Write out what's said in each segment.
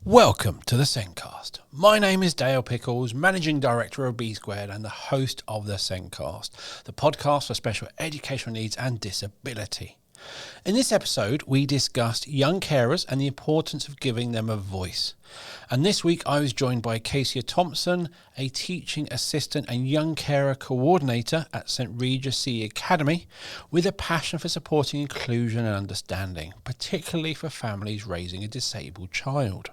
Welcome to the Zencast. My name is Dale Pickles, Managing Director of B Squared and the host of the Zencast, the podcast for special educational needs and disability. In this episode, we discussed young carers and the importance of giving them a voice. And this week, I was joined by Kasia Thompson, a teaching assistant and young carer coordinator at St Regis CE Academy, with a passion for supporting inclusion and understanding, particularly for families raising a disabled child.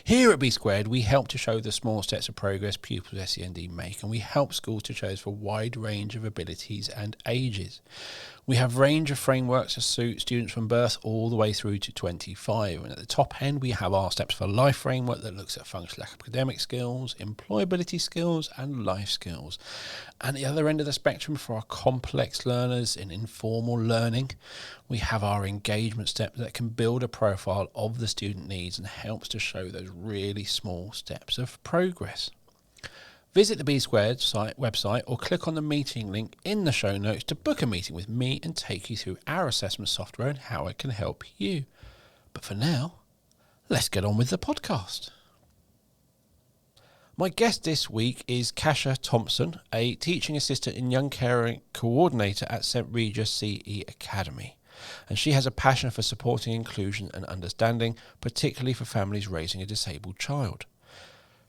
Here at B Squared, we help to show the small steps of progress pupils with SEND make, and we help schools to choose for a wide range of abilities and ages. We have a range of frameworks to suit students from birth all the way through to 25. And at the top end, we have our Steps for Life framework that looks at functional academic skills, employability skills, and life skills. And at the other end of the spectrum, for our complex learners in informal learning, we have our engagement steps that can build a profile of the student needs and helps to show those really small steps of progress. Visit the B Squared website or click on the meeting link in the show notes to book a meeting with me and take you through our assessment software and how it can help you. But for now, let's get on with the podcast. My guest this week is Kasia Thompson, a teaching assistant and young caring coordinator at St Regis CE Academy. And she has a passion for supporting inclusion and understanding, particularly for families raising a disabled child.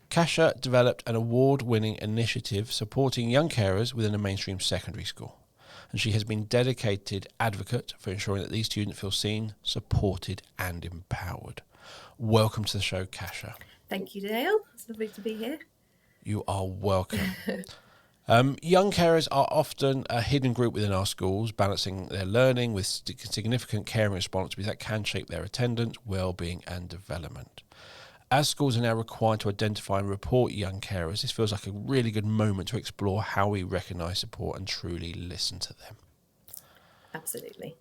Kasia developed an award-winning initiative supporting young carers within a mainstream secondary school, and she has been dedicated advocate for ensuring that these students feel seen, supported and empowered. Welcome to the show, Kasia. Thank you, Dale. It's lovely to be here. You are welcome. Young carers are often a hidden group within our schools, balancing their learning with significant caring responsibilities that can shape their attendance, well-being and development. As schools are now required to identify and report young carers, this feels like a really good moment to explore how we recognise, support and truly listen to them. Absolutely.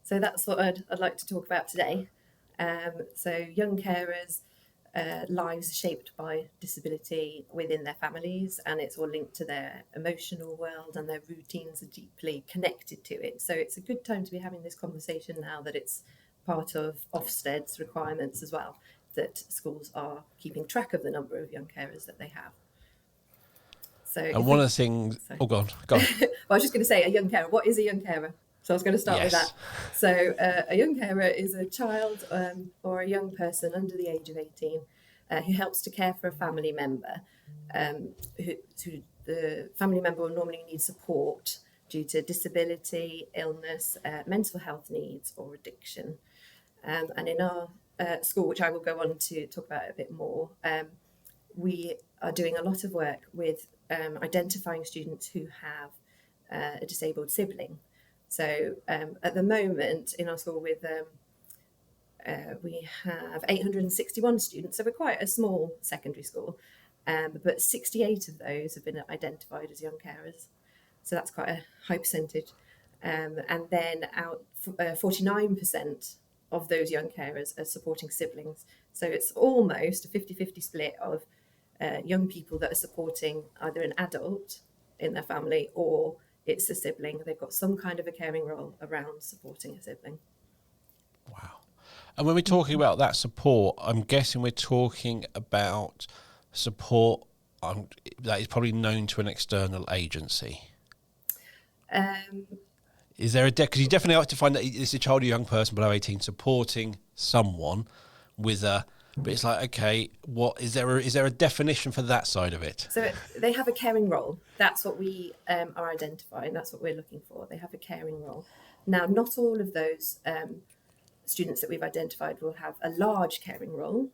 So that's what I'd like to talk about today. So young carers' lives are shaped by disability within their families, and it's all linked to their emotional world, and their routines are deeply connected to it. So it's a good time to be having this conversation now that it's part of Ofsted's requirements as well, that schools are keeping track of the number of young carers that they have. So, and one of the things... Sorry. Oh, go on. Well, I was just going to say, a young carer. What is a young carer? So I was going to start with that. So a young carer is a child or a young person under the age of 18 who helps to care for a family member. Who the family member will normally need support due to disability, illness, mental health needs or addiction. And in our school, which I will go on to talk about a bit more, we are doing a lot of work with identifying students who have a disabled sibling. So at the moment in our school we have 861 students, so we're quite a small secondary school, but 68 of those have been identified as young carers. So that's quite a high percentage. And then 49% of those young carers are supporting siblings. So it's almost a 50-50 split of young people that are supporting either an adult in their family or it's a sibling. They've got some kind of a caring role around supporting a sibling. Wow. And when we're talking about that support, I'm guessing we're talking about support that is probably known to an external agency. Is there because you definitely have to find that it's a child or young person below 18 supporting someone with a, but it's like, okay, what is there a definition for that side of it? So they have a caring role. That's what we are identifying. That's what we're looking for. They have a caring role. Now, not all of those students that we've identified will have a large caring role.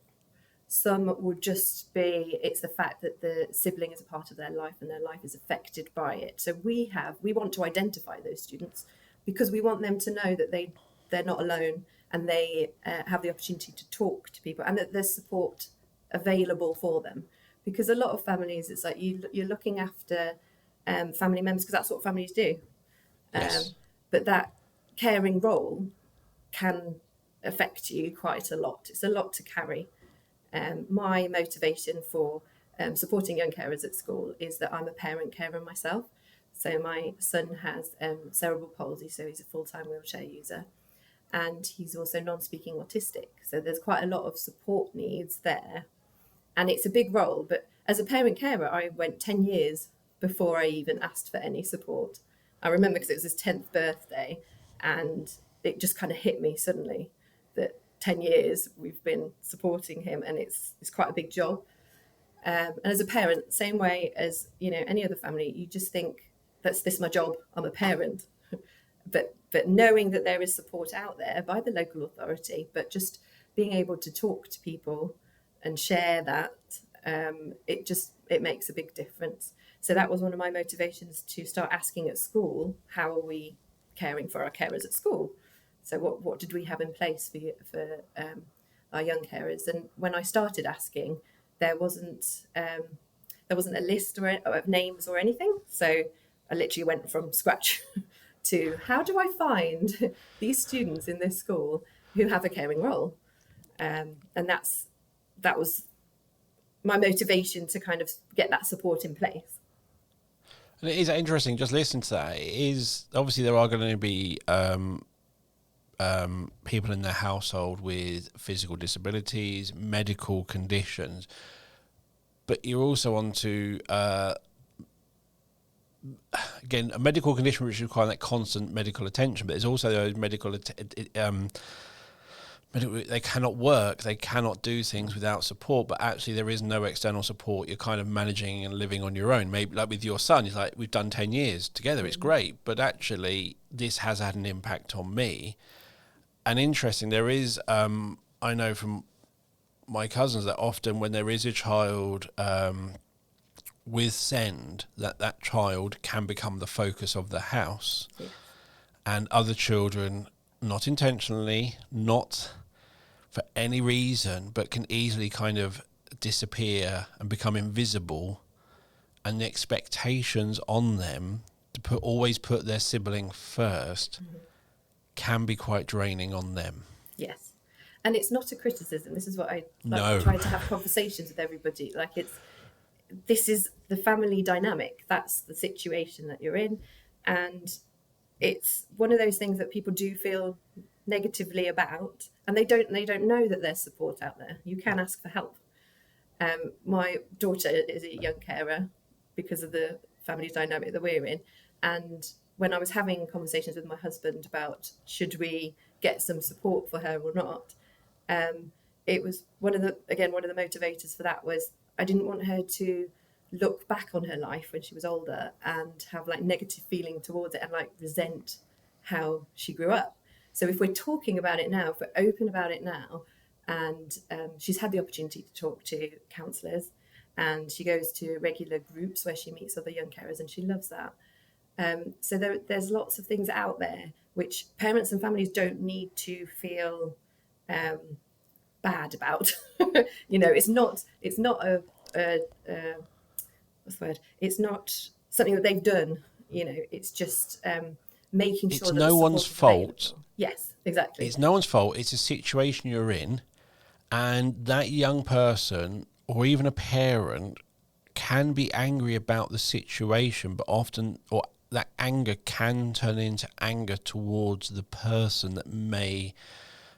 Some will just be, it's the fact that the sibling is a part of their life and their life is affected by it. So we want to identify those students because we want them to know that they're not alone and they have the opportunity to talk to people and that there's support available for them. Because a lot of families, it's like you're looking after family members because that's what families do. Yes. But that caring role can affect you quite a lot. It's a lot to carry. My motivation for supporting young carers at school is that I'm a parent carer myself. So my son has cerebral palsy, so he's a full-time wheelchair user. and he's also non-speaking autistic. So there's quite a lot of support needs there. And it's a big role. But as a parent carer, I went 10 years before I even asked for any support. I remember because it was his 10th birthday, and it just kind of hit me suddenly that 10 years we've been supporting him, and it's quite a big job. And as a parent, same way as, you know, any other family, you just think, that's this my job, I'm a parent. But knowing that there is support out there by the local authority, but just being able to talk to people and share that, it makes a big difference. So that was one of my motivations to start asking at school, how are we caring for our carers at school? So what did we have in place for our young carers? And when I started asking, there wasn't a list of names or anything. So I literally went from scratch to how do I find these students in this school who have a caring role? And that was my motivation to kind of get that support in place. And it is interesting, just listening to that. It is, obviously there are going to be people in their household with physical disabilities, medical conditions, but you're also onto again a medical condition which requires that constant medical attention. But there's also those they cannot work, they cannot do things without support, but actually there is no external support. You're kind of managing and living on your own. Maybe like with your son, it's like, we've done 10 years together, it's great, but actually this has had an impact on me. And interesting, there is, I know from my cousins that often when there is a child with SEND, that child can become the focus of the house. Yeah. And other children, not intentionally, not for any reason, but can easily kind of disappear and become invisible, and the expectations on them to always put their sibling first can be quite draining on them. Yes. And it's not a criticism. This is what I No. try to have conversations with everybody. Like, this is the family dynamic. That's the situation that you're in. And it's one of those things that people do feel negatively about, and they don't know that there's support out there. You can ask for help. My daughter is a young carer because of the family dynamic that we're in. And when I was having conversations with my husband about should we get some support for her or not, it was one of the motivators for that was I didn't want her to look back on her life when she was older and have like negative feeling towards it and like resent how she grew up. So if we're talking about it now, if we're open about it now, and she's had the opportunity to talk to counsellors, and she goes to regular groups where she meets other young carers, and she loves that. So there's lots of things out there which parents and families don't need to feel bad about. You know, it's not a what's the word? It's not something that they've done. You know, it's just making sure it's that no one's fault. Yes, exactly. It's no one's fault. It's a situation you're in, and that young person or even a parent can be angry about the situation, but often, or that anger can turn into anger towards the person that may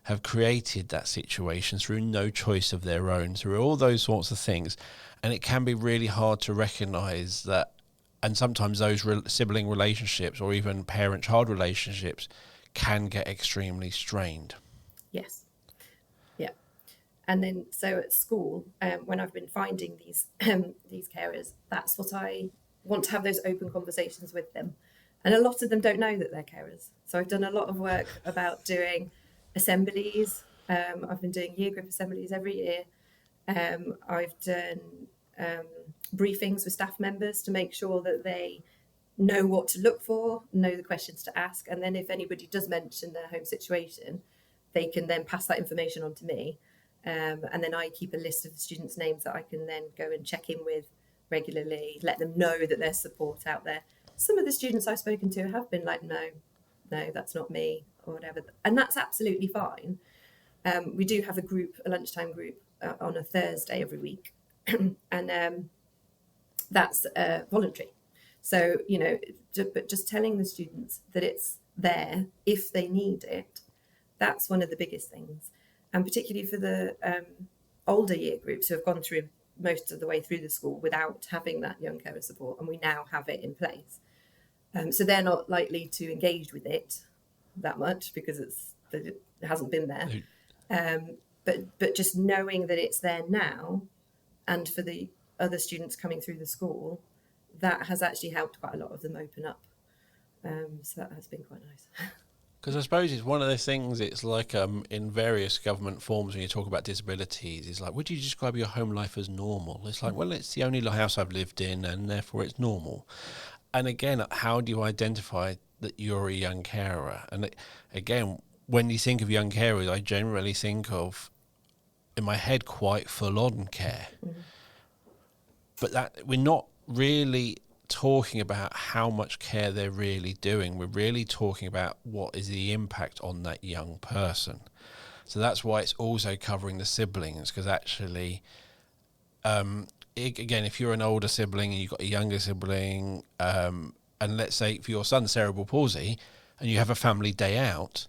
have created that situation through no choice of their own, through all those sorts of things. And it can be really hard to recognise that, and sometimes those sibling relationships or even parent-child relationships can get extremely strained. Yes. Yeah. And then so at school, when I've been finding these carers, that's what I want to have, those open conversations with them. And a lot of them don't know that they're carers. So I've done a lot of work about doing assemblies. I've been doing year group assemblies every year. I've done briefings with staff members to make sure that they know what to look for, know the questions to ask, and then if anybody does mention their home situation, they can then pass that information on to me. And then I keep a list of the students' names that I can then go and check in with regularly, let them know that there's support out there. Some of the students I've spoken to have been like, no, that's not me, or whatever. And that's absolutely fine. We do have a lunchtime group on a Thursday every week. And that's voluntary. So, you know, but just telling the students that it's there if they need it, That's one of the biggest things. And particularly for the older year groups who have gone through most of the way through the school without having that young carer support, and we now have it in place. So they're not likely to engage with it that much because it hasn't been there. But just knowing that it's there now, and for the other students coming through the school, that has actually helped quite a lot of them open up. So that has been quite nice. Because I suppose it's one of those things, it's like in various government forms when you talk about disabilities, it's like, would you describe your home life as normal? It's like, well, it's the only house I've lived in and therefore it's normal. And again, how do you identify that you're a young carer? And again, when you think of young carers, I generally think of, in my head, quite full-on care. Mm-hmm. But that we're not really talking about how much care they're really doing. We're really talking about what is the impact on that young person. So that's why it's also covering the siblings, because actually, again, if you're an older sibling and you've got a younger sibling, and let's say for your son's cerebral palsy, and you have a family day out,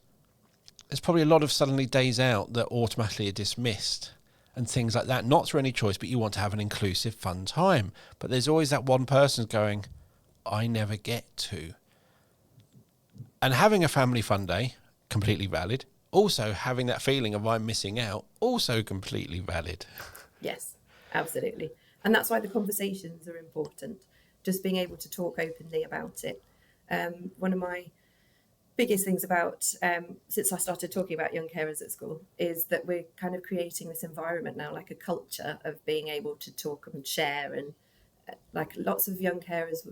there's probably a lot of suddenly days out that automatically are dismissed and things like that, not through any choice, but you want to have an inclusive, fun time. But there's always that one person going, I never get to. And having a family fun day, completely valid. Also having that feeling of I'm missing out, also completely valid. Yes, absolutely. And that's why the conversations are important, just being able to talk openly about it. One of my biggest things about, since I started talking about young carers at school, is that we're kind of creating this environment now, like a culture of being able to talk and share. And like lots of young carers,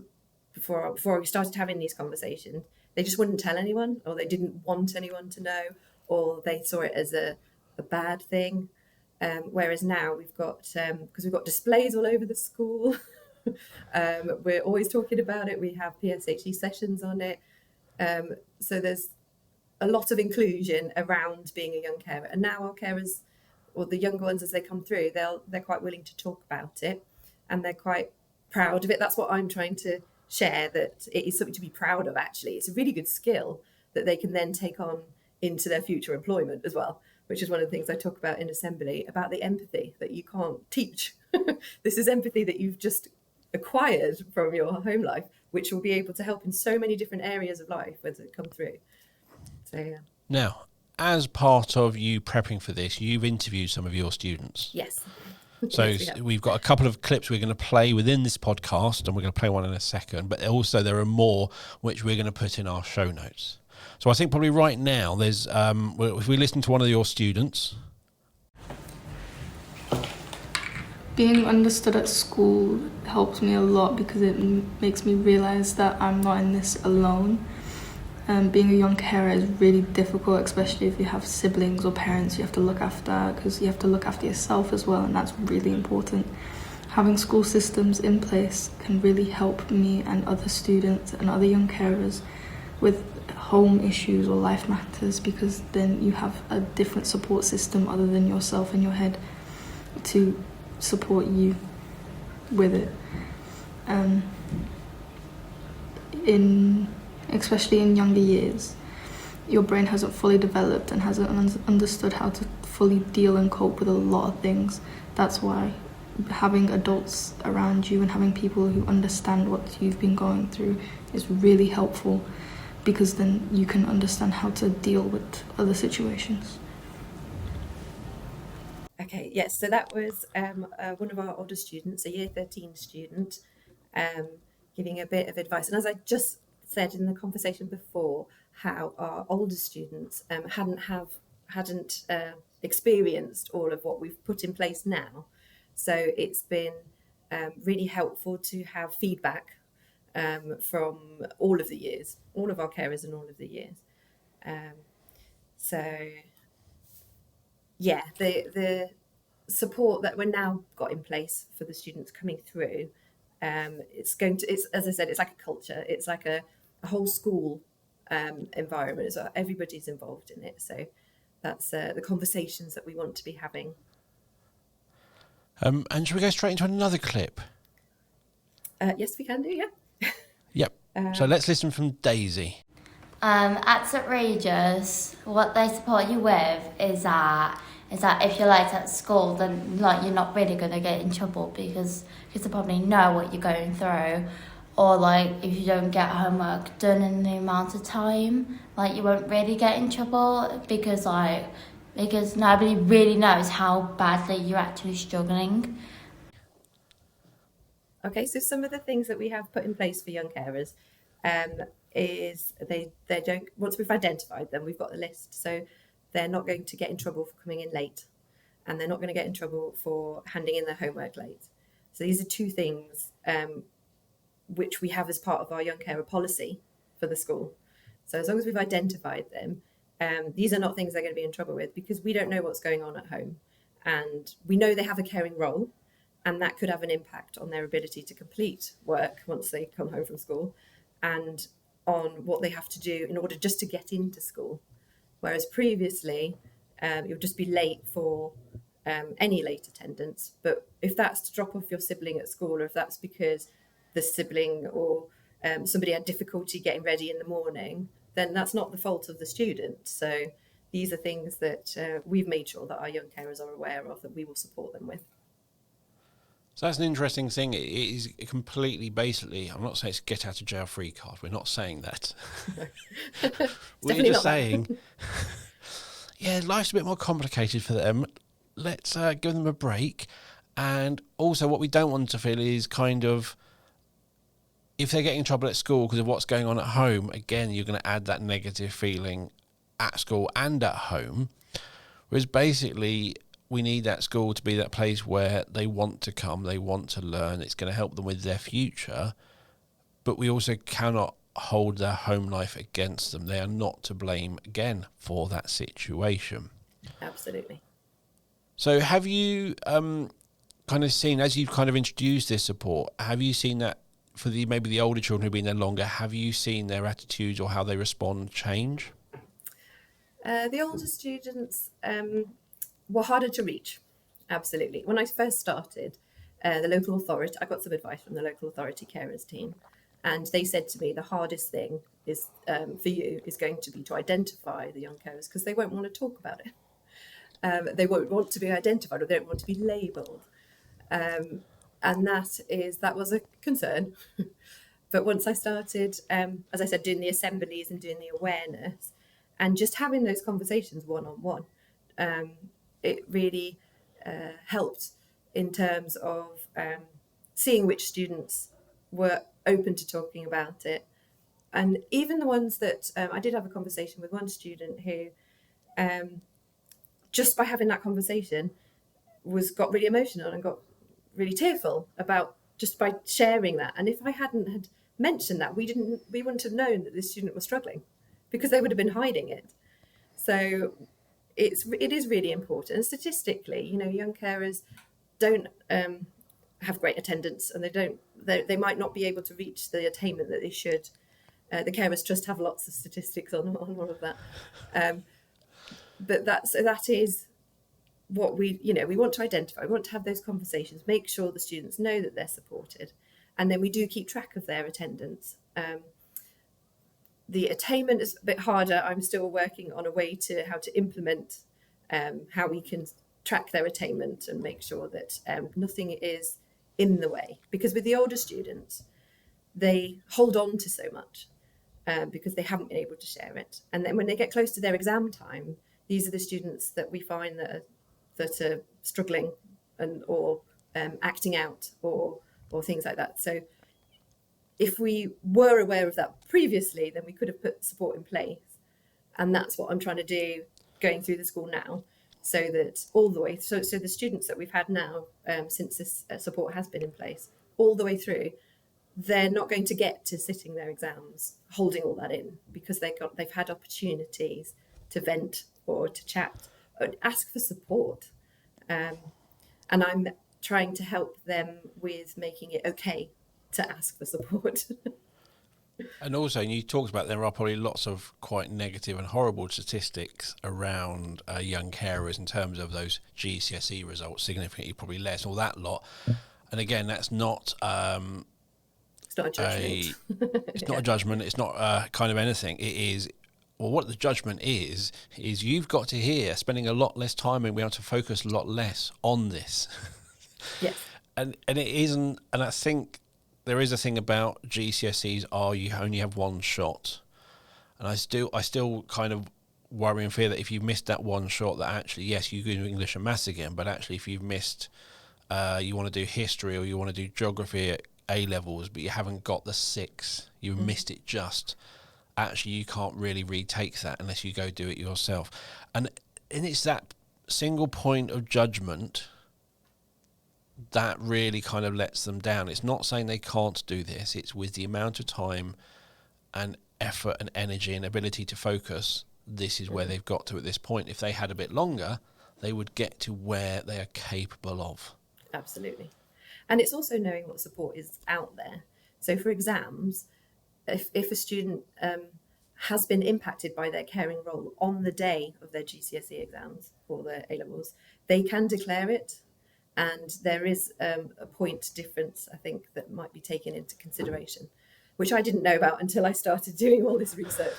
before we started having these conversations, they just wouldn't tell anyone, or they didn't want anyone to know, or they saw it as a bad thing. Whereas now we've got, because we've got displays all over the school, we're always talking about it. We have PSHE sessions on it. So there's a lot of inclusion around being a young carer. And now our carers, or the younger ones as they come through, they're quite willing to talk about it, and they're quite proud of it. That's what I'm trying to share, that it is something to be proud of, actually. It's a really good skill that they can then take on into their future employment as well, which is one of the things I talk about in assembly, about the empathy that you can't teach. This is empathy that you've just acquired from your home life, which will be able to help in so many different areas of life as it come through. So yeah. Now, as part of you prepping for this, you've interviewed some of your students. Yes. So yes, we've got a couple of clips we're going to play within this podcast, and we're going to play one in a second, but also there are more which we're going to put in our show notes. So I think probably right now there's, if we listen to one of your students. Being understood at school helps me a lot because it makes me realise that I'm not in this alone. Being a young carer is really difficult, especially if you have siblings or parents you have to look after, because you have to look after yourself as well, and that's really important. Having school systems in place can really help me and other students and other young carers with home issues or life matters, because then you have a different support system other than yourself in your head to support you with it. Especially in younger years, your brain hasn't fully developed and hasn't understood how to fully deal and cope with a lot of things. That's why having adults around you and having people who understand what you've been going through is really helpful, because then you can understand how to deal with other situations. Okay, yes, so that was one of our older students, a year 13 student, giving a bit of advice. And as I just said in the conversation before, how our older students hadn't experienced all of what we've put in place now. So it's been really helpful to have feedback from all of the years, all of our carers in all of the years. So yeah, the support that we're now got in place for the students coming through, it's as I said, it's like a culture. It's like a whole school environment as well. Everybody's involved in it. So that's the conversations that we want to be having. And should we go straight into another clip? Yes, we can do, yeah. Yep. So let's listen from Daisy. At St Regis, what they support you with is that if you're late at school, then like you're not really gonna get in trouble because they probably know what you're going through, or like if you don't get homework done in the amount of time, like you won't really get in trouble because nobody really knows how badly you're actually struggling. Okay, so some of the things that we have put in place for young carers is they don't, once we've identified them, we've got the list, so they're not going to get in trouble for coming in late, and they're not going to get in trouble for handing in their homework late. So these are two things which we have as part of our young carer policy for the school. So as long as we've identified them, these are not things they're going to be in trouble with, because we don't know what's going on at home, and we know they have a caring role, and that could have an impact on their ability to complete work once they come home from school, and on what they have to do in order just to get into school. Whereas previously, it would just be late for any late attendance. But if that's to drop off your sibling at school, or if that's because the sibling or somebody had difficulty getting ready in the morning, then that's not the fault of the student. So these are things that we've made sure that our young carers are aware of, that we will support them with. So that's an interesting thing. It is completely, basically, I'm not saying it's get out of jail free card. We're not saying that. We're just saying, yeah, life's a bit more complicated for them. Let's give them a break. And also what we don't want to feel is kind of, if they're getting in trouble at school because of what's going on at home, again, you're going to add that negative feeling at school and at home. Whereas basically, we need that school to be that place where they want to come, they want to learn, it's going to help them with their future, but we also cannot hold their home life against them. They are not to blame, again, for that situation. Absolutely. So have you kind of seen, as you've kind of introduced this support, have you seen that for maybe the older children who've been there longer, have you seen their attitudes or how they respond change? The older students were harder to reach, absolutely. When I first started, the local authority, I got some advice from the local authority carers team, and they said to me the hardest thing is for you is going to be to identify the young carers, because they won't want to talk about it. They won't want to be identified, or they don't want to be labelled. And that was a concern. But once I started, as I said, doing the assemblies and doing the awareness and just having those conversations one-on-one, it really helped in terms of seeing which students were open to talking about it. And even the ones that I did have a conversation with one student who, just by having that conversation, got really emotional and got really tearful about just by sharing that. And if I hadn't had mentioned that, we wouldn't have known that this student was struggling, because they would have been hiding it. So it is really important. And statistically, young carers don't have great attendance, and they might not be able to reach the attainment that they should. The Carers Trust have lots of statistics on all of that. But that is what we want to identify. We want to have those conversations, make sure the students know that they're supported, and then we do keep track of their attendance. The attainment is a bit harder. I'm still working on a way to how to implement how we can track their attainment and make sure that nothing is in the way. Because with the older students, they hold on to so much because they haven't been able to share it. And then when they get close to their exam time, these are the students that we find that are struggling or acting out or things like that. So if we were aware of that previously, then we could have put support in place. And that's what I'm trying to do going through the school now, so that all the way, so the students that we've had now, since this support has been in place, all the way through, they're not going to get to sitting their exams holding all that in, because they've had opportunities to vent or to chat or ask for support. And I'm trying to help them with making it okay to ask for support. And also, you talked about there are probably lots of quite negative and horrible statistics around young carers in terms of those GCSE results, significantly probably less, all that lot. And again, that's not It's not a judgment. It's not a judgment. It's not kind of anything. It is. Well, what the judgment is you've got to hear spending a lot less time and be able to focus a lot less on this. Yes. And it isn't. And I think there is a thing about GCSEs. You only have one shot, and I still kind of worry and fear that if you've missed that one shot, that actually, yes, you can do English and maths again, but actually if you've missed, you want to do history or you want to do geography at A levels, but you haven't got the 6, you've missed it just, actually you can't really retake that unless you go do it yourself. And it's that single point of judgment that really kind of lets them down. It's not saying they can't do this, it's with the amount of time and effort and energy and ability to focus, this is where they've got to at this point. If they had a bit longer, they would get to where they are capable of. Absolutely. And it's also knowing what support is out there. So for exams, if a student has been impacted by their caring role on the day of their GCSE exams or their A-levels, they can declare it. And there is a point difference, I think, that might be taken into consideration, which I didn't know about until I started doing all this research.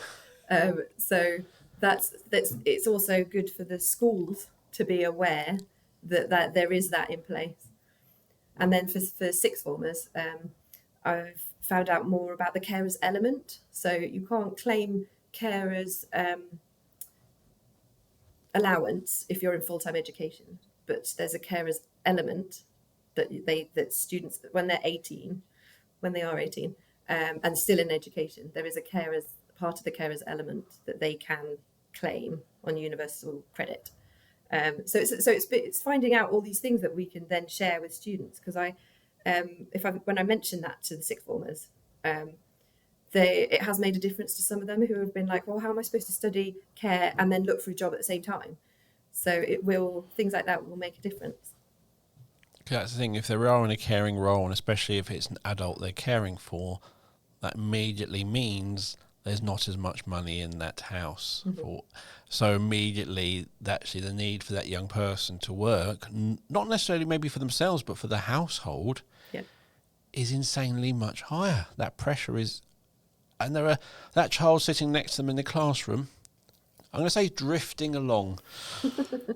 So that's it's also good for the schools to be aware that there is that in place. And then for sixth formers, I've found out more about the carers element. So you can't claim carers allowance if you're in full-time education, but there's a carers element that students, when they are 18, and still in education, there is a carers part of the carers element that they can claim on universal credit. So it's finding out all these things that we can then share with students. Because when I mention that to the sixth formers, it has made a difference to some of them who have been like, well, how am I supposed to study care and then look for a job at the same time? So things like that will make a difference. That's the thing. If they are in a caring role, and especially if it's an adult they're caring for, that immediately means there's not as much money in that house. Mm-hmm. So immediately, actually, the need for that young person to work, not necessarily maybe for themselves, but for the household, is insanely much higher. That pressure is, and that child sitting next to them in the classroom, I'm going to say drifting along.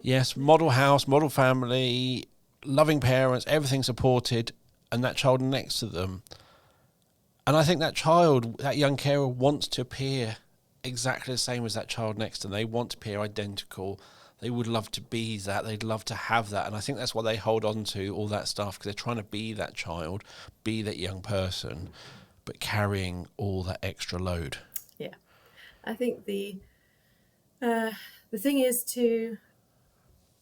Yes, model house, model family, loving parents, everything supported, and that child next to them. And I think that young carer wants to appear exactly the same as that child next to them. They want to appear identical. They would love to be that. They'd love to have that. And I think that's why they hold on to all that stuff, because they're trying to be that child, be that young person, but carrying all that extra load. Yeah. I think the thing is to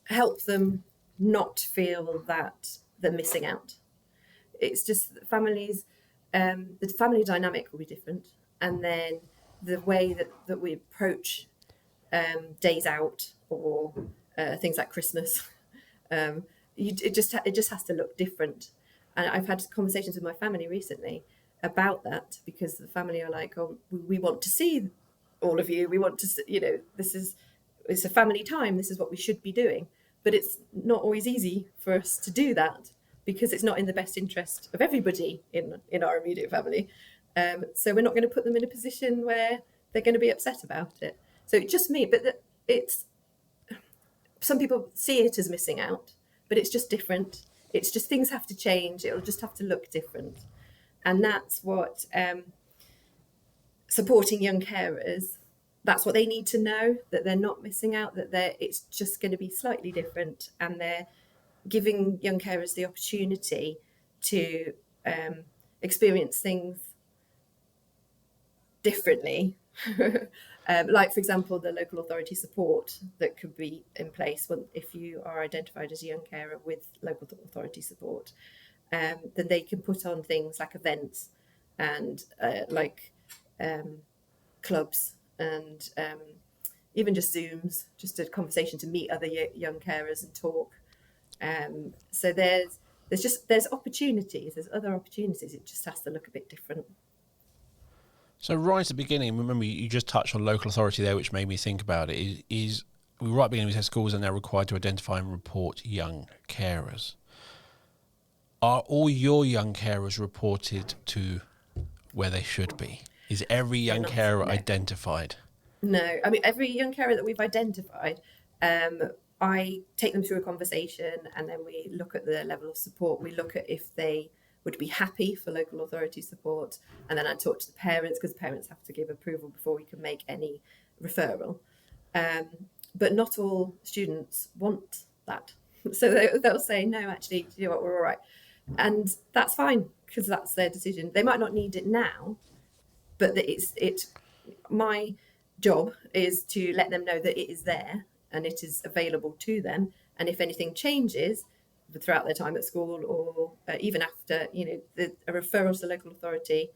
help them not feel that they're missing out. It's just families, the family dynamic will be different, and then the way that we approach days out or things like Christmas, it just has to look different. And I've had conversations with my family recently about that, because the family are like, oh, we want to see all of you. We want to, it's a family time. This is what we should be doing. But it's not always easy for us to do that, because it's not in the best interest of everybody in our immediate family. So we're not going to put them in a position where they're going to be upset about it. So just me, but some people see it as missing out, but it's just different. It's just things have to change. It'll just have to look different. And that's what supporting young carers, that's what they need to know, that they're not missing out, that it's just going to be slightly different, and they're giving young carers the opportunity to experience things differently. Like, for example, the local authority support that could be in place if you are identified as a young carer with local authority support, then they can put on things like events and clubs, and even just Zooms, just a conversation to meet other young carers and talk. So there's opportunities, there's other opportunities. It just has to look a bit different. So right at the beginning, remember you just touched on local authority there, which made me think about it, is right at the beginning we said schools are now required to identify and report young carers. Are all your young carers reported to where they should be? Is every young carer identified? No, I mean, every young carer that we've identified, I take them through a conversation, and then we look at the level of support. We look at if they would be happy for local authority support, and then I talk to the parents, because parents have to give approval before we can make any referral. But not all students want that. So they'll say, no, actually, you know what, we're all right. And that's fine, because that's their decision. They might not need it now, but my job is to let them know that it is there and it is available to them. And if anything changes throughout their time at school, or even after, a referral to the local authority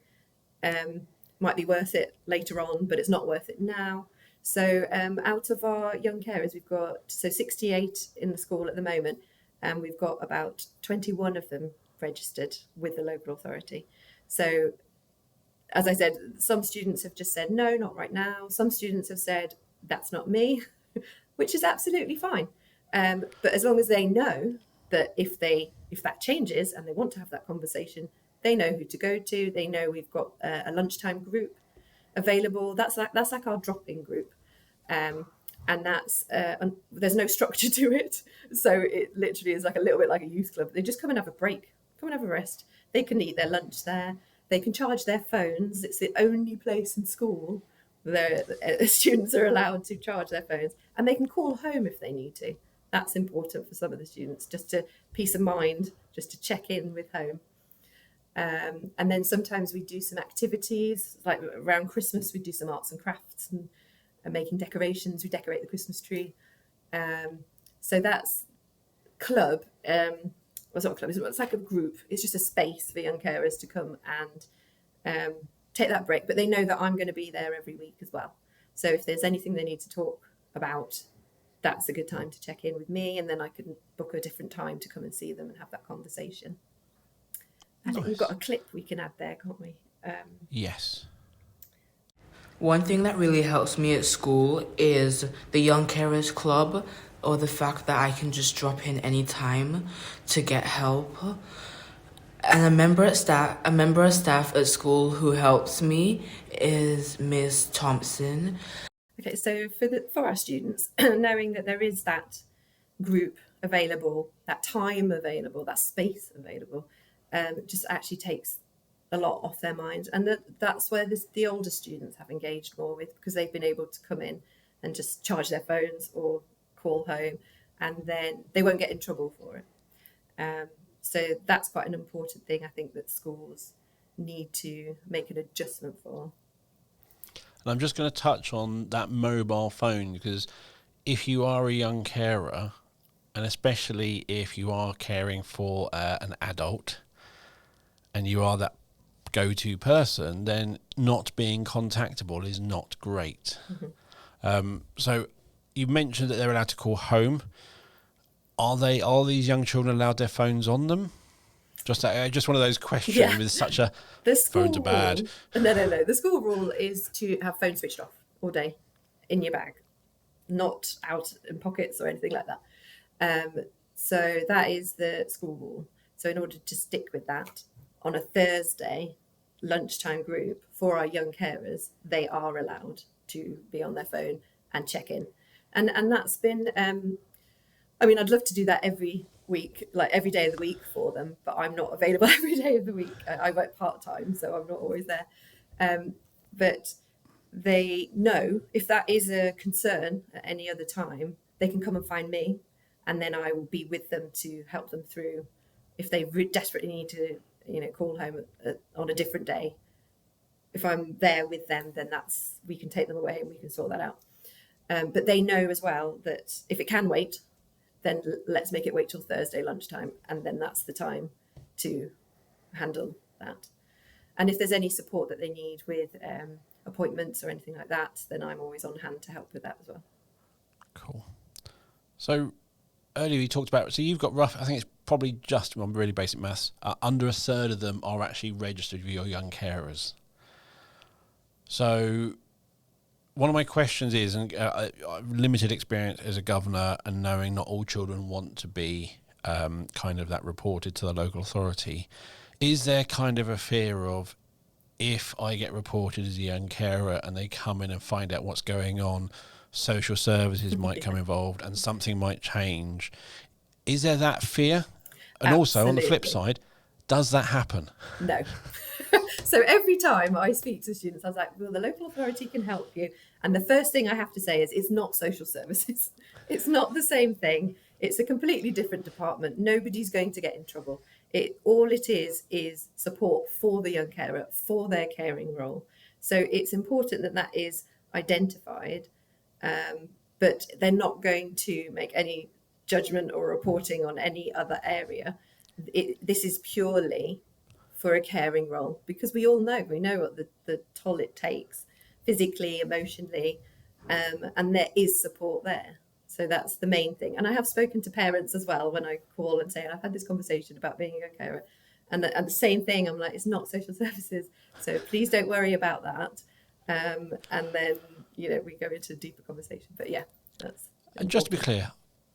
might be worth it later on, but it's not worth it now. So out of our young carers, we've got 68 in the school at the moment, and we've got about 21 of them registered with the local authority. So as I said, some students have just said, no, not right now. Some students have said, that's not me, which is absolutely fine. But as long as they know that if that changes and they want to have that conversation, they know who to go to. They know we've got a lunchtime group available. That's like our drop-in group. And that's there's no structure to it. So it literally is like a little bit like a youth club. They just come and have a break, come and have a rest. They can eat their lunch there. They can charge their phones. It's the only place in school where students are allowed to charge their phones, and they can call home if they need to. That's important for some of the students, just to peace of mind, just to check in with home. And then sometimes we do some activities, like around Christmas, we do some arts and crafts and making decorations. We decorate the Christmas tree. So that's club. Well, it's not a club, it's like a group. It's just a space for young carers to come and take that break. But they know that I'm going to be there every week as well. So if there's anything they need to talk about, that's a good time to check in with me, and then I can book a different time to come and see them and have that conversation. I think we've got a clip we can add there, can't we? Yes. One thing that really helps me at school is the Young Carers Club, or the fact that I can just drop in any time to get help. And a member of staff at school who helps me is Miss Thompson. Okay, so for our students, knowing that there is that group available, that time available, that space available, just actually takes a lot off their mind. And that's where the older students have engaged more with, because they've been able to come in and just charge their phones or call home, and then they won't get in trouble for it. So that's quite an important thing, I think, that schools need to make an adjustment for. And I'm just going to touch on that mobile phone, because if you are a young carer, and especially if you are caring for an adult and you are that go-to person, then not being contactable is not great. Mm-hmm. So you mentioned that they're allowed to call home. Are these young children allowed their phones on them? Just one of those questions with such a phones are bad. No. The school rule is to have phones switched off all day in your bag, not out in pockets or anything like that. So that is the school rule. So in order to stick with that, on a Thursday lunchtime group for our young carers, they are allowed to be on their phone and check in. And that's been, I'd love to do that every week, like every day of the week for them, but I'm not available every day of the week. I work part-time, so I'm not always there. But they know if that is a concern at any other time, they can come and find me, and then I will be with them to help them through. If they desperately need to, call home on a different day, if I'm there with them, then we can take them away and we can sort that out. But they know as well that if it can wait, then let's make it wait till Thursday lunchtime, and then that's the time to handle that. And if there's any support that they need with appointments or anything like that, then I'm always on hand to help with that as well. Cool. So earlier we talked about, so you've got I think it's probably just on really basic maths, under a third of them are actually registered with your young carers. So one of my questions is, and limited experience as a governor and knowing not all children want to be kind of that reported to the local authority, is there kind of a fear of if I get reported as a young carer and they come in and find out what's going on, social services might come involved and something might change. Is there that fear? And also, on the flip side, does that happen? No. So every time I speak to students, I was like, well, the local authority can help you. And the first thing I have to say is it's not social services. It's not the same thing. It's a completely different department. Nobody's going to get in trouble. All it is support for the young carer, for their caring role. So it's important that that is identified, but they're not going to make any judgment or reporting on any other area. This is purely for a caring role, because we know what the toll it takes physically, emotionally, and there is support there. So that's the main thing. And I have spoken to parents as well when I call and say, I've had this conversation about being a young carer. And the same thing, I'm like, it's not social services. So please don't worry about that. And then, we go into a deeper conversation. But yeah, that's important. And just to be clear,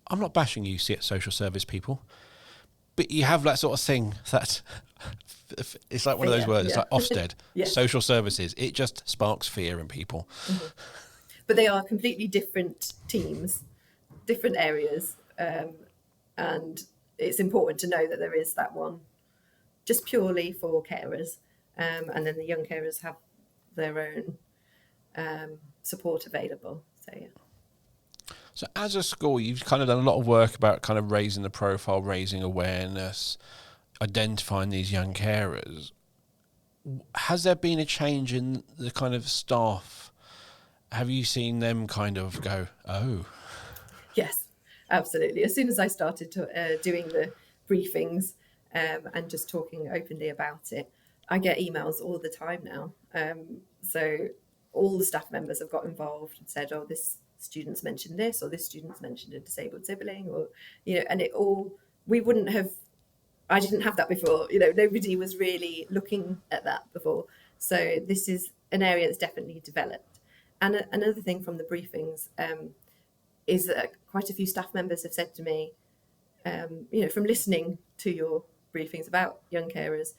I'm not bashing you, social service people, but you have that sort of thing that it's like one of those words. It's like Ofsted, social services. It just sparks fear in people. Mm-hmm. But they are completely different teams, different areas, and it's important to know that there is that one just purely for carers, and then the young carers have their own support available. So yeah. So as a school, you've kind of done a lot of work about kind of raising the profile, raising awareness, identifying these young carers. Has there been a change in the kind of staff? Have you seen them kind of go, oh? Yes, absolutely. As soon as I started doing the briefings and just talking openly about it, I get emails all the time now. So all the staff members have got involved and said, oh, this student's mentioned this, or this student's mentioned a disabled sibling, or, and I didn't have that before. Nobody was really looking at that before. So this is an area that's definitely developed. And another thing from the briefings is that quite a few staff members have said to me, from listening to your briefings about young carers,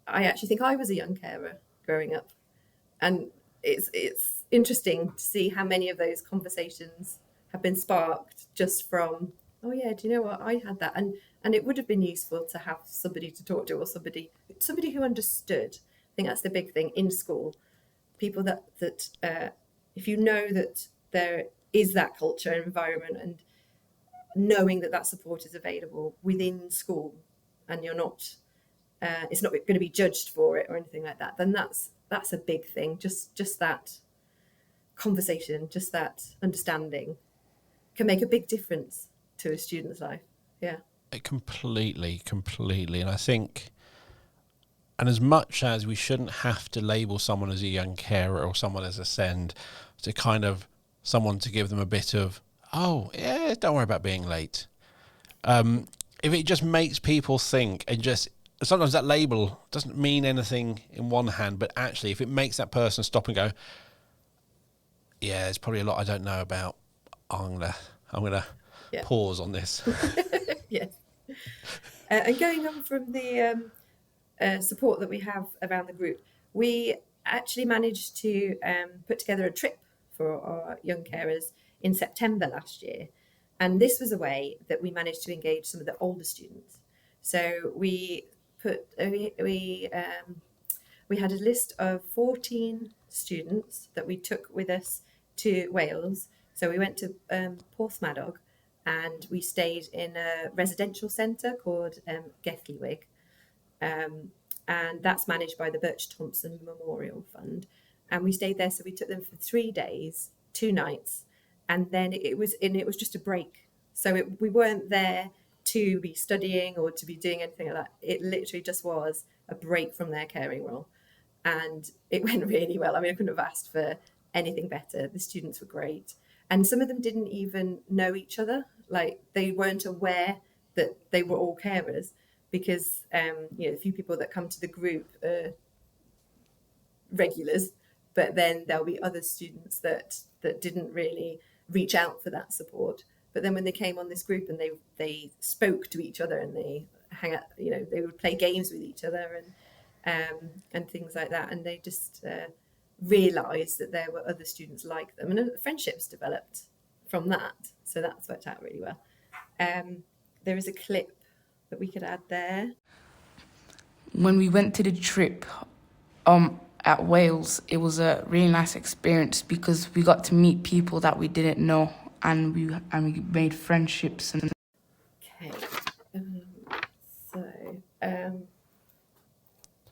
I actually think I was a young carer growing up. And it's interesting to see how many of those conversations have been sparked just from, oh yeah, do you know what, I had that. And it would have been useful to have somebody to talk to, or somebody who understood. I think that's the big thing in school. People that if you know that there is that culture and environment, and knowing that support is available within school, and you're not, it's not going to be judged for it or anything like that, then that's a big thing. Just that conversation, just that understanding can make a big difference to a student's life. Yeah. Completely. And I think, and as much as we shouldn't have to label someone as a young carer or someone as a SEND, to kind of someone to give them a bit of, oh, yeah, don't worry about being late. If it just makes people think, and just sometimes that label doesn't mean anything in one hand, but actually if it makes that person stop and go, yeah, there's probably a lot I don't know about, I'm gonna pause on this. Yes. And going on from the support that we have around the group, we actually managed to put together a trip for our young carers in September last year. And this was a way that we managed to engage some of the older students. So we had a list of 14 students that we took with us to Wales. So we went to Porthmadog, and we stayed in a residential centre called Gethlywig. And that's managed by the Birch Thompson Memorial Fund. And we stayed there, so we took them for 3 days, 2 nights, and then it was just a break. So we weren't there to be studying or to be doing anything like that. It literally just was a break from their caring role. And it went really well. I mean, I couldn't have asked for anything better. The students were great. And some of them didn't even know each other. Like, they weren't aware that they were all carers, because a few people that come to the group are regulars, but then there'll be other students that didn't really reach out for that support. But then when they came on this group and they spoke to each other, and they hang out, they would play games with each other, and things like that. And they just realised that there were other students like them, and friendships developed from that. So that's worked out really well. There is a clip that we could add there. When we went to the trip at Wales, it was a really nice experience because we got to meet people that we didn't know, and we made friendships. And Okay.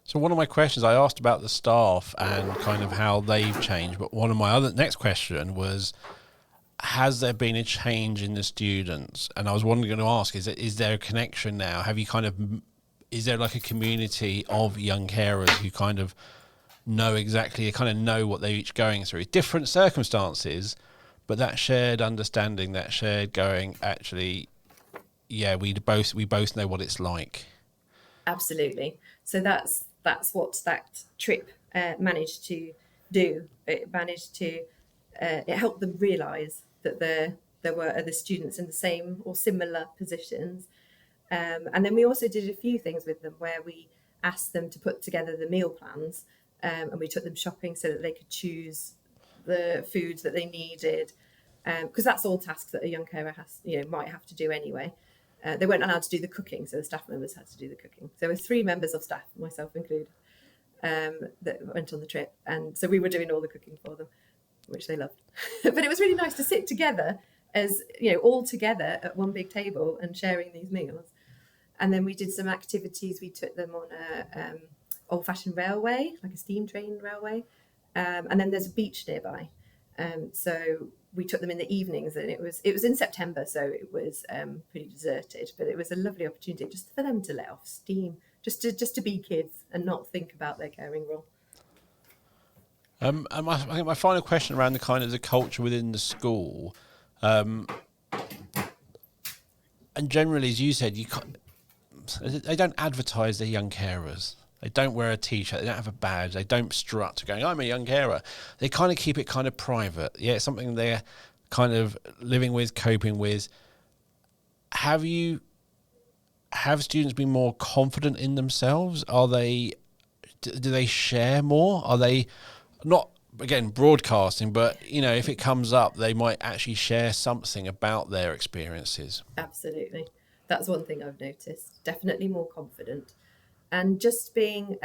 So one of my questions, I asked about the staff and kind of how they've changed, but one of my next question was, has there been a change in the students? And I was going to ask, is there a connection now? Is there like a community of young carers who kind of know what they're each going through? Different circumstances, but that shared understanding, that shared going, actually, yeah, we both know what it's like. Absolutely. So that's what that trip managed to do. It managed to it helped them realise that there were other students in the same or similar positions. And then we also did a few things with them where we asked them to put together the meal plans, and we took them shopping so that they could choose the foods that they needed, because that's all tasks that a young carer might have to do anyway. They weren't allowed to do the cooking, so the staff members had to do the cooking. So there were 3 members of staff, myself included, that went on the trip, and so we were doing all the cooking for them, which they loved. But it was really nice to sit together as all together at one big table and sharing these meals. And then we did some activities. We took them on a old-fashioned railway, like a steam train railway, and then there's a beach nearby. So we took them in the evenings, and it was in September, so it was pretty deserted. But it was a lovely opportunity just for them to let off steam, just to be kids and not think about their caring role. And I think my final question around the culture within the school, and generally, as you said, they don't advertise their young carers. They don't wear a T-shirt. They don't have a badge. They don't strut going, I'm a young carer. They kind of keep it kind of private. Yeah, it's something they're kind of living with, coping with. Have students been more confident in themselves? Do they share more? Are they not, again, broadcasting, but, if it comes up, they might actually share something about their experiences? Absolutely. That's one thing I've noticed. Definitely more confident. And just being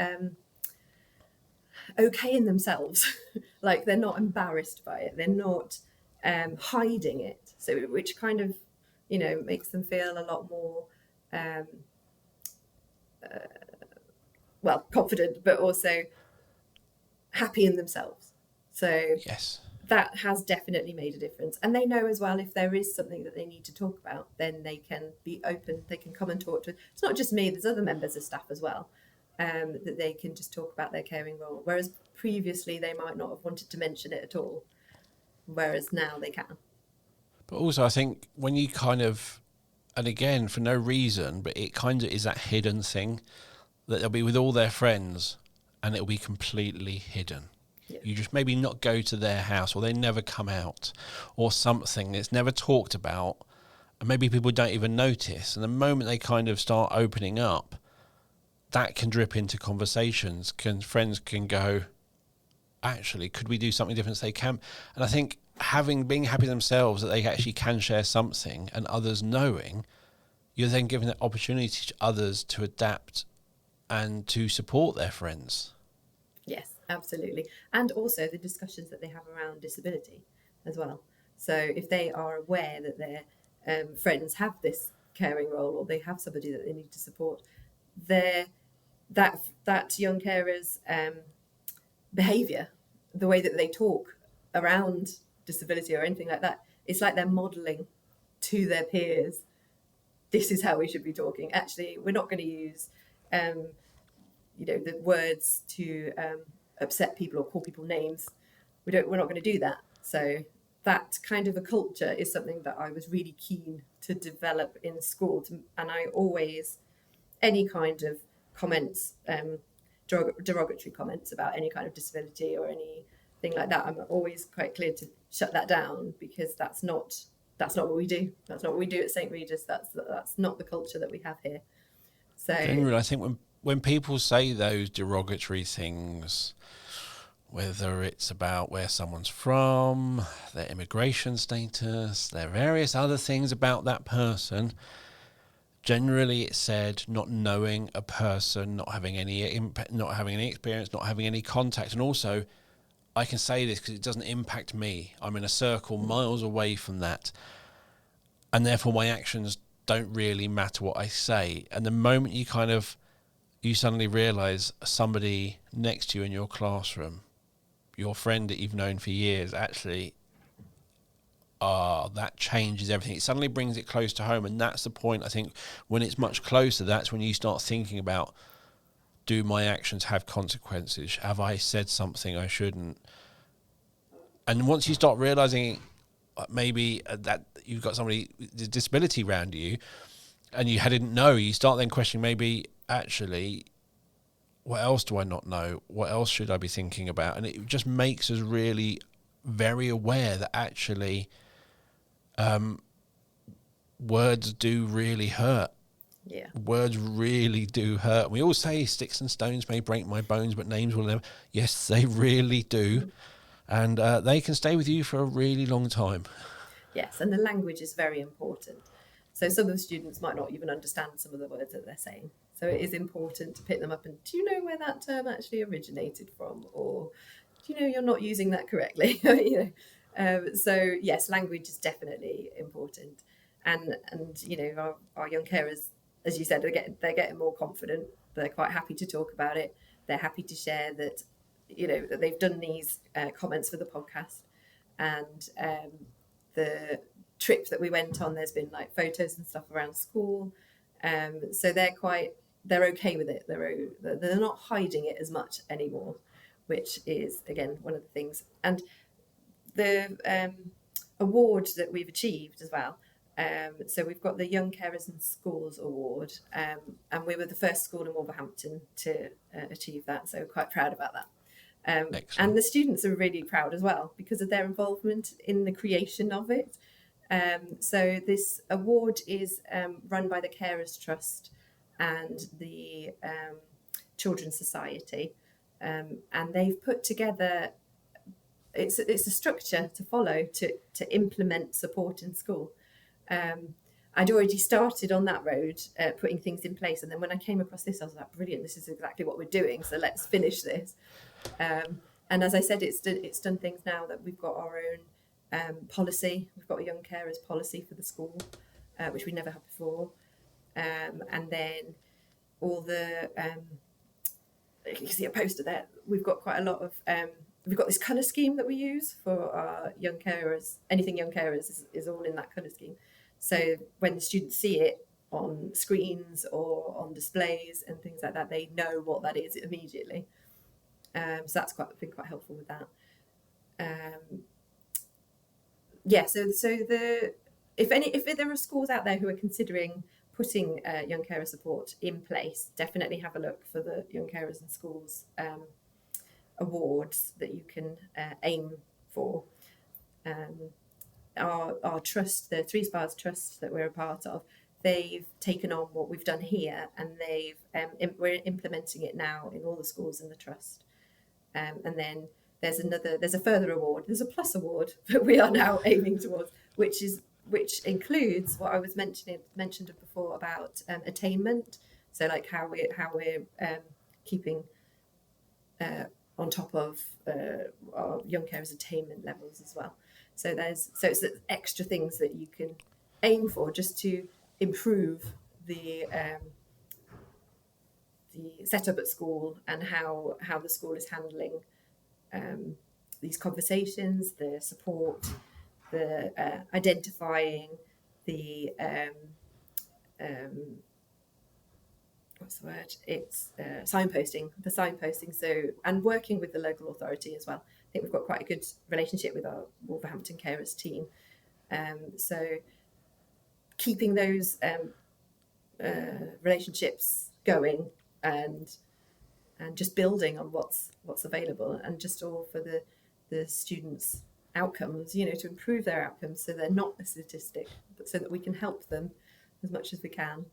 okay in themselves. Like they're not embarrassed by it. They're not hiding it. So which kind of, makes them feel a lot more, confident, but also happy in themselves. So yes, that has definitely made a difference. And they know as well, if there is something that they need to talk about, then they can be open. They can come and talk to. It's not just me. There's other members of staff as well, that they can just talk about their caring role. Whereas previously they might not have wanted to mention it at all. Whereas now they can. But also I think when you and again, for no reason, but it kind of is that hidden thing that they'll be with all their friends and it'll be completely hidden. Yeah. You just maybe not go to their house, or they never come out, or something that's never talked about, and maybe people don't even notice. And the moment they kind of start opening up, that can drip into conversations. Friends can go, actually, could we do something different so they can? And I think being happy themselves that they actually can share something, and others knowing, you're then giving the opportunity to others to adapt and to support their friends. Yes, absolutely. And also the discussions that they have around disability as well. So if they are aware that their friends have this caring role, or they have somebody that they need to support, that young carer's behaviour, the way that they talk around disability or anything like that, it's like they're modelling to their peers, this is how we should be talking. Actually, we're not going to use the words to upset people or call people names. We're not going to do that. So that kind of a culture is something that I was really keen to develop in school. And I always, any kind of comments, derogatory comments about any kind of disability or anything like that, I'm always quite clear to shut that down, because that's not what we do. That's not what we do at St Regis. That's not the culture that we have here. So generally, I think when people say those derogatory things, whether it's about where someone's from, their immigration status, their various other things about that person, generally it's said not knowing a person, not having any impact, not having any experience, not having any contact. And also, I can say this because it doesn't impact me. I'm in a circle miles away from that. And therefore my actions don't really matter what I say. And the moment you suddenly realise somebody next to you in your classroom, your friend that you've known for years, actually, that changes everything. It suddenly brings it close to home. And that's the point, I think, when it's much closer, that's when you start thinking about, do my actions have consequences? Have I said something I shouldn't? And once you start realising maybe that you've got somebody with a disability around you and you didn't know, you start then questioning, maybe actually, what else do I not know? What else should I be thinking about? And it just makes us really very aware that actually words do really hurt. Yeah. Words really do hurt. We all say sticks and stones may break my bones, but names will never. Yes, they really do. And they can stay with you for a really long time. Yes, and the language is very important. So some of the students might not even understand some of the words that they're saying. So it is important to pick them up and, do you know where that term actually originated from? Or do you know you're not using that correctly? So yes, language is definitely important. And our young carers, as you said, they're getting more confident. They're quite happy to talk about it. They're happy to share that, that they've done these comments for the podcast. And the trip that we went on, there's been like photos and stuff around school. So they're okay with it. They're not hiding it as much anymore, which is, again, one of the things. And the award that we've achieved as well. So we've got the Young Carers in Schools Award, and we were the first school in Wolverhampton to achieve that. So quite proud about that. And the students are really proud as well because of their involvement in the creation of it. So this award is run by the Carers Trust and the Children's Society, and they've put together. It's a structure to follow to implement support in school. I'd already started on that road, putting things in place, and then when I came across this, I was like, brilliant! This is exactly what we're doing. So let's finish this. And as I said, it's done things now that we've got our own policy. We've got a young carers policy for the school, which we never had before. And then all the you can see a poster there. We've got quite a lot of we've got this colour scheme that we use for our young carers. Anything young carers is all in that colour scheme. So when the students see it on screens or on displays and things like that, they know what that is immediately. So that's been quite helpful with that. So if there are schools out there who are considering putting young carer support in place, definitely have a look for the Young Carers in Schools awards that you can aim for. Our trust, the Three Spires Trust that we're a part of, they've taken on what we've done here, and we're implementing it now in all the schools in the trust. And then there's a further award. There's a plus award that we are now aiming towards, which includes what I was mentioned before about attainment. So like how we're keeping on top of our young carers' attainment levels as well. So it's extra things that you can aim for just to improve the setup at school and how the school is handling these conversations, the support, the identifying, the what's the word? It's signposting. The signposting. So, and working with the local authority as well. I think we've got quite a good relationship with our Wolverhampton Carers team. So, keeping those relationships going and just building on what's available, and just all for the students' outcomes, to improve their outcomes so they're not a statistic, but so that we can help them as much as we can.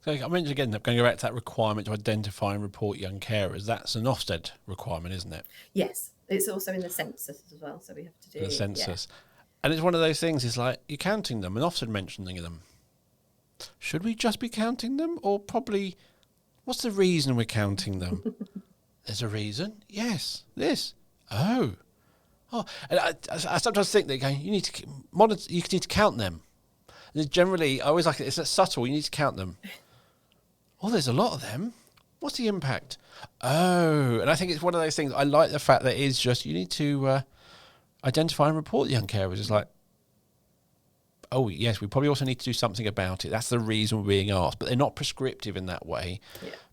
So I mentioned again, going to go back to that requirement to identify and report young carers. That's an Ofsted requirement, isn't it? Yes, it's also in the census as well, so we have to do The census. Yeah. And it's one of those things, it's like you're counting them and Ofsted mentioning them. Should we just be counting them, or probably what's the reason we're counting them? There's a reason? Yes. This. Oh. And I sometimes think that you need to you need to count them. And generally, I always like it. It's subtle. You need to count them. Oh, there's a lot of them. What's the impact? Oh, and I think it's one of those things. I like the fact that it is just you need to identify and report the young carers. It's like, oh yes, we probably also need to do something about it. That's the reason we're being asked. But they're not prescriptive in that way,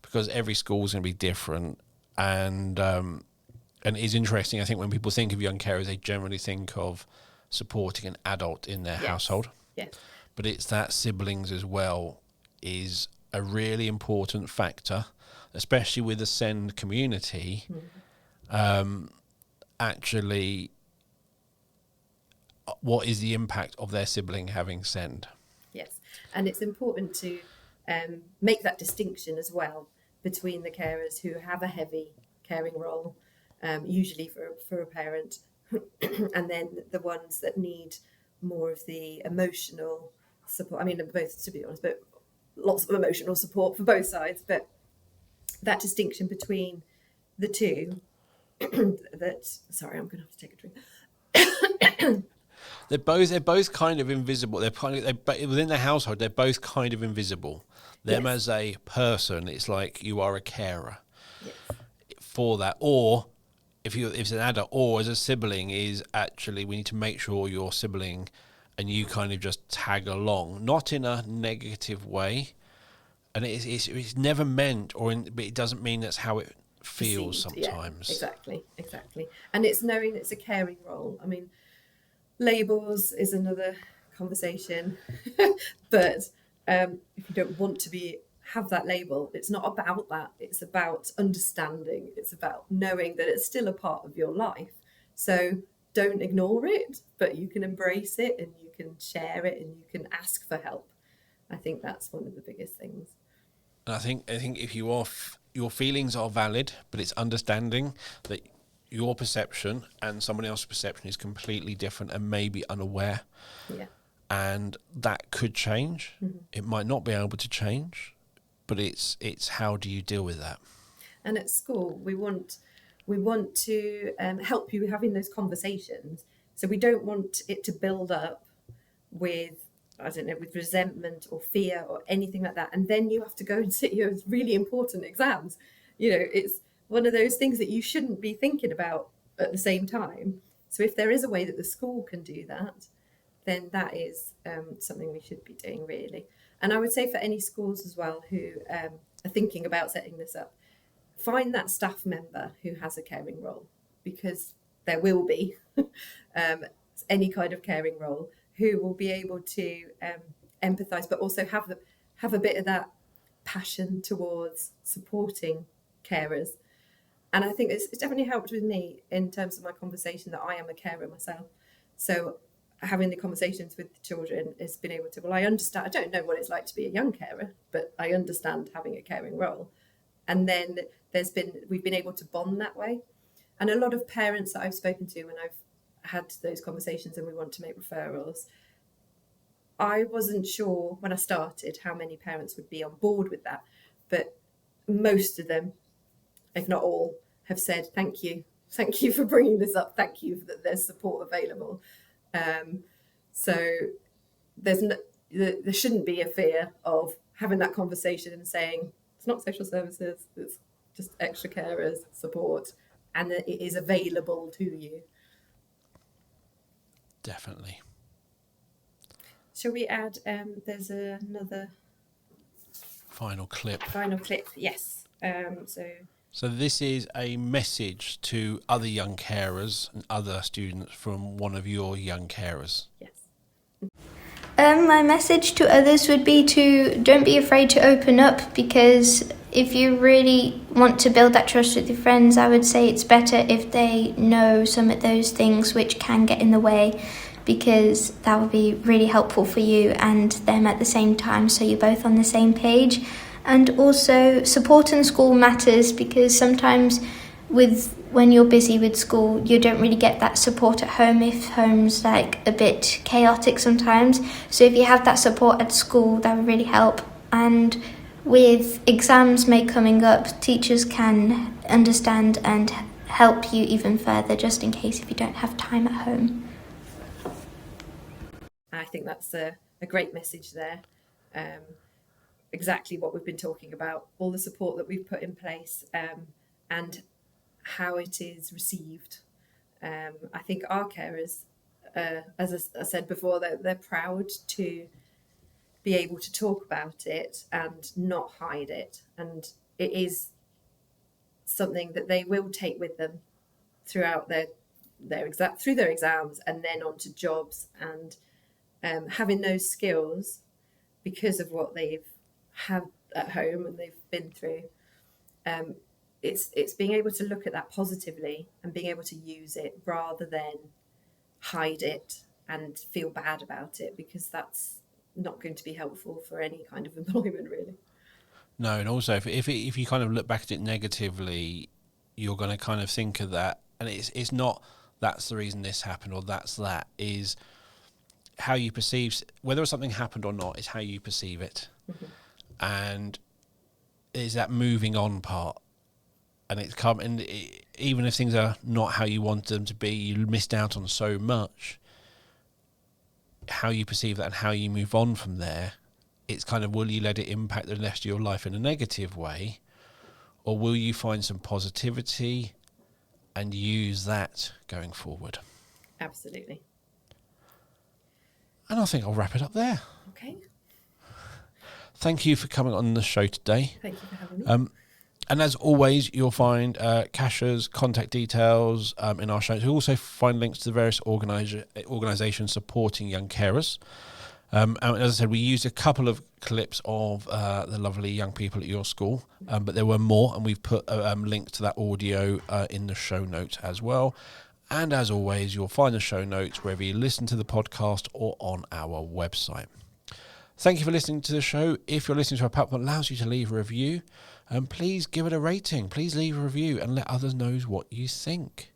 because every school is going to be different. And it is interesting. I think when people think of young carers, they generally think of supporting an adult in their household. Yes. But it's that siblings as well is a really important factor, especially with the SEND community. Actually, what is the impact of their sibling having SEND? Yes, and it's important to make that distinction as well between the carers who have a heavy caring role, usually for a parent, and then the ones that need more of the emotional support. I mean, both, to be honest, but lots of emotional support for both sides. But that distinction between the two, sorry, I'm going to have to take a drink. They're both kind of invisible. Within the household, they're both kind of invisible. Them as a person, it's like you are a carer for that. Or if it's an adult, or as a sibling, is actually we need to make sure your sibling and you kind of just tag along, not in a negative way. And it's never meant, but it doesn't mean that's how it feels sometimes. Yeah, exactly. And it's knowing it's a caring role. I mean, labels is another conversation, but if you don't want to have that label, it's not about that. It's about understanding. It's about knowing that it's still a part of your life. So don't ignore it, but you can embrace it and you can share it and you can ask for help. I think that's one of the biggest things. And I think if your feelings are valid, but it's understanding that your perception and someone else's perception is completely different and maybe unaware. Yeah. And that could change. Mm-hmm. It might not be able to change, but it's how do you deal with that? And at school, we want to help you having those conversations. So we don't want it to build up with resentment or fear or anything like that. And then you have to go and sit your really important exams. It's one of those things that you shouldn't be thinking about at the same time. So if there is a way that the school can do that, then that is something we should be doing, really. And I would say for any schools as well who are thinking about setting this up, find that staff member who has a caring role, because there will be any kind of caring role, who will be able to empathise, but also have a bit of that passion towards supporting carers. And I think it's definitely helped with me in terms of my conversation that I am a carer myself. So having the conversations with the children has been able to, I understand, I don't know what it's like to be a young carer, but I understand having a caring role. And then we've been able to bond that way. And a lot of parents that I've spoken to when I've had those conversations and we want to make referrals, I wasn't sure when I started how many parents would be on board with that, but most of them, if not all, have said thank you for bringing this up, thank you that there's support available. So there shouldn't be a fear of having that conversation and saying it's not social services, it's just extra carers support, and that it is available to you. Definitely. Shall we add, there's another... Final clip, yes. So this is a message to other young carers and other students from one of your young carers. Yes. My message to others would be to don't be afraid to open up, because if you really want to build that trust with your friends, I would say it's better if they know some of those things which can get in the way, because that would be really helpful for you and them at the same time, so you're both on the same page. And also support in school matters, because sometimes when you're busy with school, you don't really get that support at home if home's like a bit chaotic sometimes. So if you have that support at school, that would really help. And with exams coming up, teachers can understand and help you even further, just in case if you don't have time at home. I think that's a great message there. Exactly what we've been talking about, all the support that we've put in place, and how it is received. I think our carers, as I said before, they're proud to be able to talk about it and not hide it. And it is something that they will take with them throughout their exams, and then on to jobs, and having those skills because of what they've had at home and they've been through. It's being able to look at that positively and being able to use it rather than hide it and feel bad about it, because that's not going to be helpful for any kind of employment, really. No, and also if you kind of look back at it negatively, you're going to kind of think of that, and it's not that's the reason this happened or that's that, is how you perceive whether something happened or not is how you perceive it. Mm-hmm. And is that moving on part, and even if things are not how you want them to be, you missed out on so much. How you perceive that and how you move on from there, it's kind of, will you let it impact the rest of your life in a negative way, or will you find some positivity and use that going forward? Absolutely. And I think I'll wrap it up there. Okay. Thank you for coming on the show today. Thank you for having me. And as always, you'll find Kasia's contact details in our show. You'll also find links to the various organisations supporting young carers. And as I said, we used a couple of clips of the lovely young people at your school, but there were more, and we've put links to that audio in the show notes as well. And as always, you'll find the show notes wherever you listen to the podcast or on our website. Thank you for listening to the show. If you're listening to a platform that allows you to leave a review, please give it a rating. Please leave a review and let others know what you think.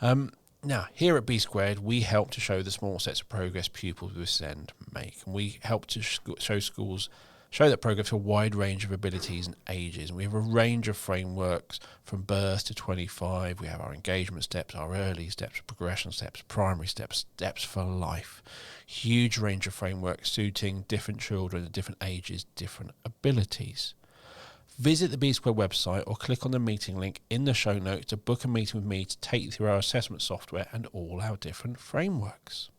Now, here at B Squared, we help to show the small steps of progress pupils with SEND make. And we help to show schools show that progress for a wide range of abilities and ages. And we have a range of frameworks from birth to 25. We have our engagement steps, our early steps, progression steps, primary steps, steps for life. Huge range of frameworks suiting different children at different ages, different abilities. Visit the B Square website or click on the meeting link in the show notes to book a meeting with me to take you through our assessment software and all our different frameworks.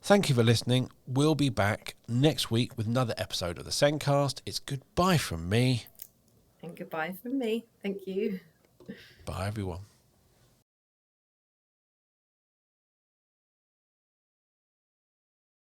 Thank you for listening. We'll be back next week with another episode of the Zencast. It's goodbye from me. And goodbye from me. Thank you. Bye, everyone.